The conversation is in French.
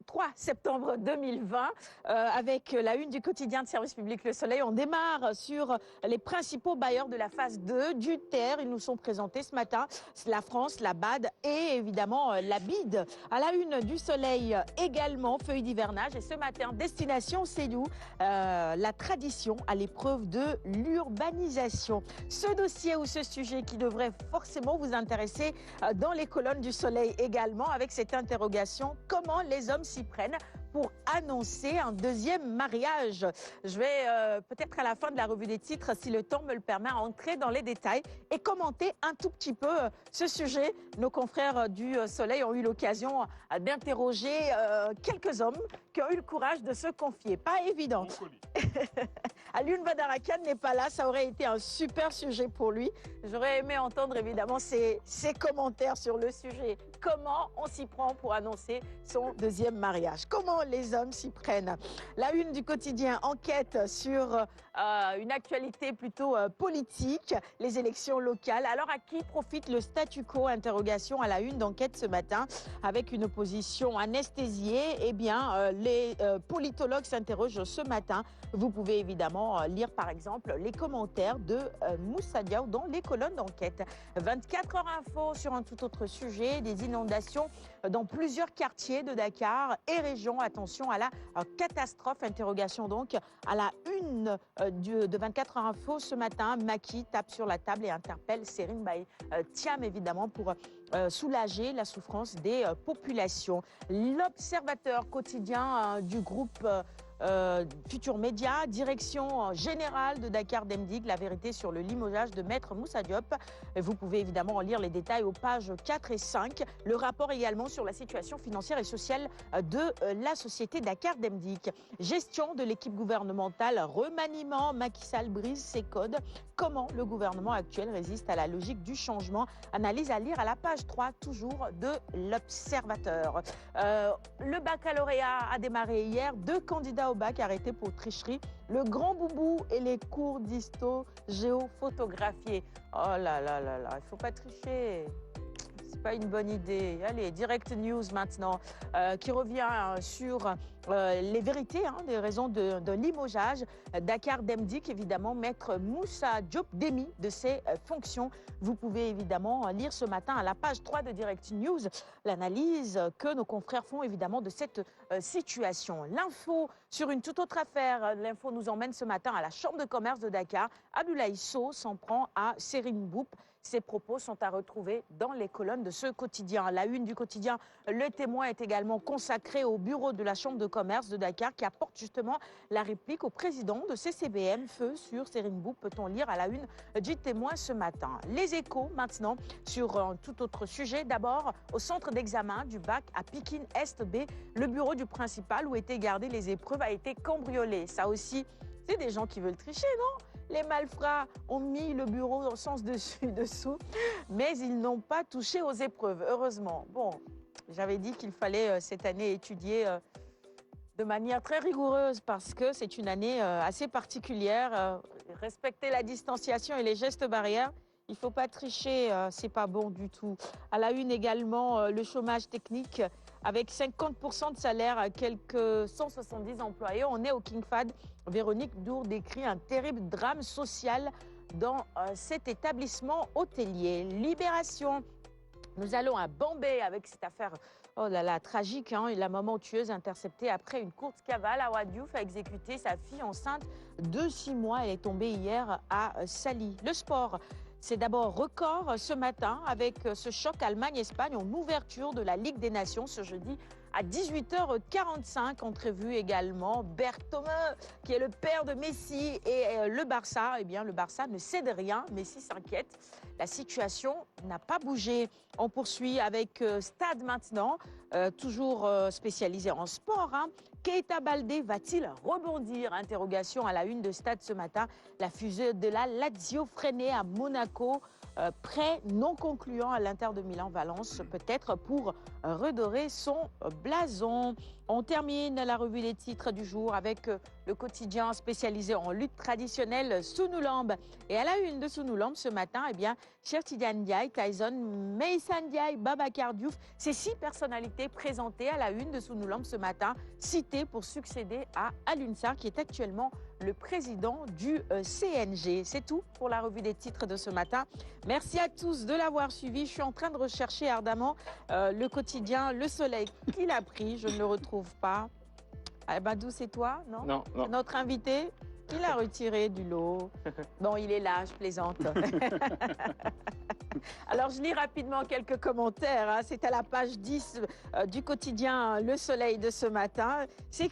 3 septembre 2020, avec la une du quotidien de service public Le Soleil. On démarre sur les principaux bailleurs de la phase 2 du TER. Ils nous sont présentés ce matin, la France, la BAD et évidemment la BID. À la une du Soleil également, feuille d'hivernage. Et ce matin, destination Cédou, la tradition à l'épreuve de l'urbanisation. Ce dossier ou ce sujet qui devrait forcément vous intéresser dans les colonnes du Soleil également, avec cette interrogation: comment les hommes s'y prennent pour annoncer un deuxième mariage? Je vais peut-être à la fin de la revue des titres, si le temps me le permet, entrer dans les détails et commenter un tout petit peu ce sujet. Nos confrères du Soleil ont eu l'occasion d'interroger quelques hommes qui ont eu le courage de se confier. Pas évident. Alioune Badara Kane n'est pas là, ça aurait été un super sujet pour lui. J'aurais aimé entendre évidemment ses commentaires sur le sujet. Comment on s'y prend pour annoncer son deuxième mariage? Comment les hommes s'y prennent? La une du quotidien enquête sur une actualité plutôt politique, les élections locales. Alors à qui profite le statu quo? Interrogation à la une d'enquête ce matin, avec une opposition anesthésiée. Eh bien, les politologues s'interrogent ce matin. Vous pouvez évidemment lire par exemple les commentaires de Moussa Diaw dans les colonnes d'enquête. 24 heures info sur un tout autre sujet, des inondations dans plusieurs quartiers de Dakar et région. Attention à la catastrophe. Interrogation donc à la une de 24 heures info ce matin. Macky tape sur la table et interpelle Serine Baye Thiam évidemment pour soulager la souffrance des populations. L'observateur quotidien du groupe Futur Média, direction générale de Dakar Demdig, la vérité sur le limogeage de Maître Moussa Diop. Vous pouvez évidemment en lire les détails aux pages 4 et 5. Le rapport également sur la situation financière et sociale de la société Dakar Demdig. Gestion de l'équipe gouvernementale, remaniement, Macky Sall brise ses codes. Comment le gouvernement actuel résiste à la logique du changement? Analyse à lire à la page 3, toujours de l'Observateur. Le baccalauréat a démarré hier. 2 candidats au bac arrêtés pour tricherie. Le grand boubou et les cours d'histo géophotographiés. Oh là là là là, il ne faut pas tricher. C'est pas une bonne idée. Allez, Direct News maintenant, qui revient sur les vérités, des raisons de limogeage. Dakar Demdig, évidemment, Maître Moussa Diop démis de ses fonctions. Vous pouvez évidemment lire ce matin à la page 3 de Direct News l'analyse que nos confrères font évidemment de cette situation. L'info sur une toute autre affaire. L'info nous emmène ce matin à la Chambre de commerce de Dakar. Abdoulaye Sow s'en prend à Serine Mboup. Ces propos sont à retrouver dans les colonnes de ce quotidien. La une du quotidien Le Témoin est également consacrée au bureau de la Chambre de commerce de Dakar qui apporte justement la réplique au président de CCBM. Feu sur Serine Mboup, peut-on lire à la une du Témoin ce matin. Les Échos maintenant sur un tout autre sujet. D'abord, au centre d'examen du bac à Pikine Est B, le bureau du principal où étaient gardées les épreuves a été cambriolé. Ça aussi, c'est des gens qui veulent tricher, non? Les malfrats ont mis le bureau au sens dessus-dessous, mais ils n'ont pas touché aux épreuves, heureusement. Bon, j'avais dit qu'il fallait cette année étudier de manière très rigoureuse parce que c'est une année assez particulière. Respecter la distanciation et les gestes barrières. Il ne faut pas tricher, c'est pas bon du tout. À la une également, le chômage technique avec 50% de salaire à quelques 170 employés. On est au King Fahd. Véronique Dour décrit un terrible drame social dans cet établissement hôtelier. Libération. Nous allons à Bambey avec cette affaire, oh là là, tragique. La maman tueuse interceptée après une courte cavale à Ouadiouf a exécuté sa fille enceinte de 6 mois. Elle est tombée hier à Sali. Le sport. C'est d'abord record ce matin avec ce choc Allemagne-Espagne en ouverture de la Ligue des Nations ce jeudi à 18h45. Entrevue également Bertome, qui est le père de Messi et le Barça. Eh bien, le Barça ne cède rien. Messi s'inquiète. La situation n'a pas bougé. On poursuit avec Stade maintenant, toujours spécialisé en sport. Keita Baldé va-t-il rebondir? Interrogation à la une de Stade ce matin. La fusée de la Lazio freinée à Monaco. Prêt non concluant à l'Inter de Milan-Valence, peut-être pour redorer son blason. On termine la revue des titres du jour avec le quotidien spécialisé en lutte traditionnelle Sunoulamb. Et à la une de Sunoulamb ce matin, eh bien, Cheikh Tidiane Ndiaye, Tyson, Meïssa Ndiaye, Babacar Diouf, ces 6 personnalités présentées à la une de Sunoulamb ce matin, citées pour succéder à Alioune Sarr, qui est actuellement le président du CNG. C'est tout pour la revue des titres de ce matin. Merci à tous de l'avoir suivi. Je suis en train de rechercher ardemment le quotidien Le Soleil. Qui l'a pris? Je ne le retrouve pas. Ah, Badou, c'est toi, non? Non, non. Notre invité? Qui l'a retiré du lot? Bon, il est là, je plaisante. Alors, je lis rapidement quelques commentaires. Hein. C'est à la page 10 du quotidien Le Soleil de ce matin. C'est